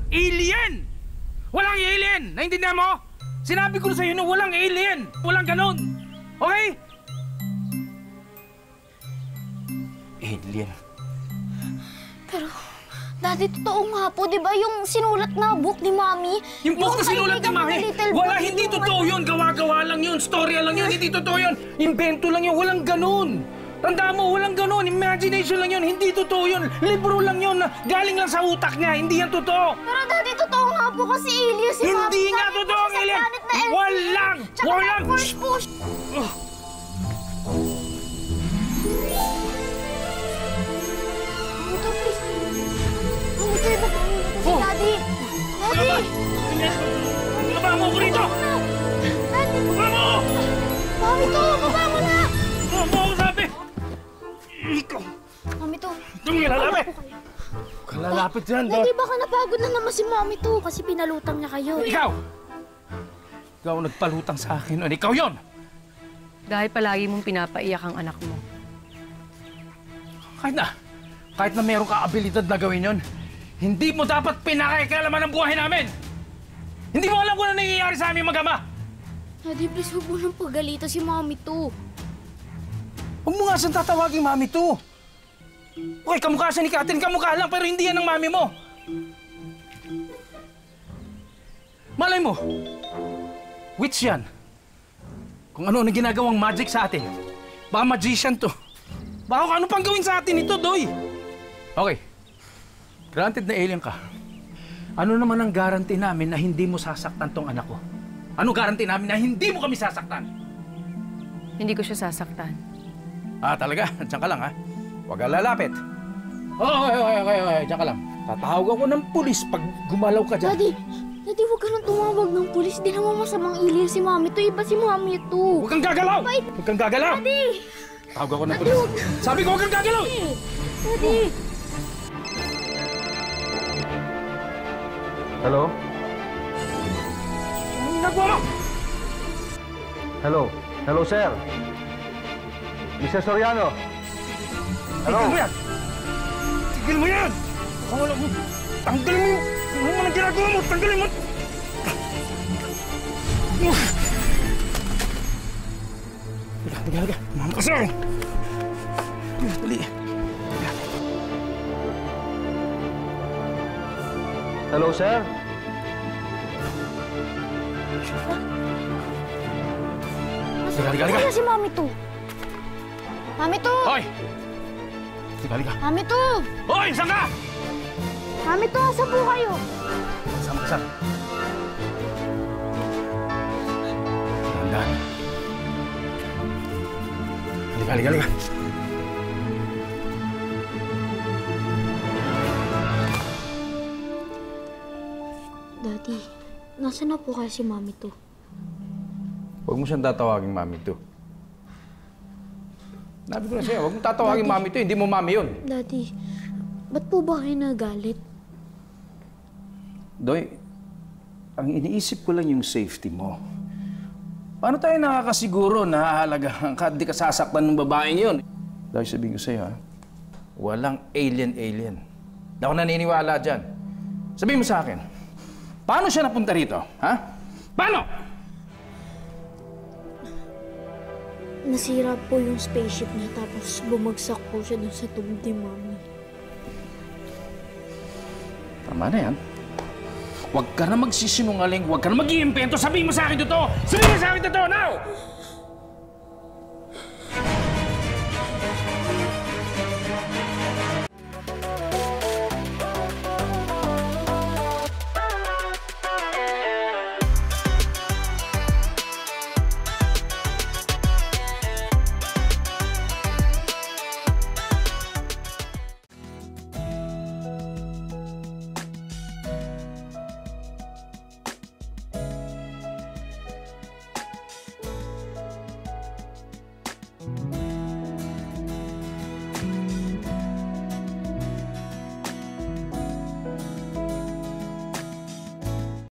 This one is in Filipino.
alien! Walang alien! Naintindihan mo? Sinabi ko sa'yo na walang alien! Walang ganon! Okay? Alien. Pero, Daddy, totoo nga po, di ba? Yung sinulat na book ni Mami. Yung book na sinulat ni Mami? Wala, hindi totoo yun. Gawa-gawa lang yun. Storya lang yun. Hindi totoo yun. Invento lang yun. Walang ganun. Tandaan mo, walang ganun. Imagination lang yun. Hindi totoo yun. Libro lang yun. Galing lang sa utak niya. Hindi yan totoo. Pero Daddy, totoo nga po kasi alien si Mami. Hindi nga totoo ang alien. Walang! Walang! Push! Ito, please. Ito, iba po. Oh! Daddy! Daddy! Baba mo ko rito! Daddy! Baba mo! Mami to! Baba mo na! Baba mo ako sabi! Ikaw! Mami to! Itong nilalapit! Huwag kang lalapit dyan, Daddy, baka napagod na naman si Mami to kasi pinalutang niya kayo. Ikaw! Ikaw ang nagpalutang sa akin. Ikaw yon! Dahil palagi mong pinapaiyak ang anak mo. Kahit na meron ka abilidad na gawin yon, hindi mo dapat pinakikalaman ang buhay namin! Hindi mo alam kung ano nangyayari sa aming mag-ama! Daddy, please, huwag mo nang pagalitan si Mami to. Huwag mo nga siyang tatawagin Mami to! Okay, kamukha siya ni Catherine, kamukha lang, pero hindi yan ang Mami mo! Malay mo, witch yan. Kung ano ginagawang magic sa atin, baka magician to. Baka kung ano pang gawin sa atin ito, Doy! Okay, granted na alien ka. Ano naman ang guarantee namin na hindi mo sasaktan tong anak ko? Ano guarantee namin na hindi mo kami sasaktan? Hindi ko siya sasaktan. Ah, talaga? Diyan ka lang, ha? Huwag ka lalapit. Okay. Diyan ka lang. Tatawag ako ng pulis pag gumalaw ka dyan. Daddy, huwag ka nang tumawag ng pulis. Di naman masamang alien si Mami to. Iba si Mami to. Huwag kang gagalaw! Huwag kang gagalaw! Daddy! Tawag ako ng pulis. Sabi ko, huwag kang gagalaw! Daddy! Hello? Anong nagawa mo? Hello? Hello, sir? Mr. Soriano? Hello? Tigil mo yan! Tigil mo yan! Baka wala mo. Tanggalin mo yung... Ano man ang ginagawa mo? Tanggalin mo! Halika. Mama kasi ako. Dali. Hello, sir? Halika. Kaya si Mami to. Mami to! Hoy! Halika. Mami to! Hoy! Saan ka? Mami to, asa po kayo? Saan ka? Dahan-dahan. Halika. Daddy, nasaan na po kaya si Mami to? Huwag mo siyang tatawagin Mami to. Nabi ko na sa'yo, huwag mo tatawagin Mami to. Hindi mo Mami yun. Daddy, ba't po ba kayo nagalit? Doy, ang iniisip ko lang yung safety mo. Paano tayo nakakasiguro na hahalagaan ka at di ka sasaktan ng babaeng yun? Dahil sabihin ko sa'yo, ha? Walang alien. Hindi ako naniniwala dyan. Sabihin mo sa akin, paano siya napunta rito? Ha? Paano? Nasira po yung spaceship niya tapos bumagsak po siya dun sa tubig ni Mami. Tama na yan. Huwag ka na magsisinungaling, huwag ka na mag-iimpento. Sabihin mo sa akin totoo! Sabihin mo sa akin totoo, now!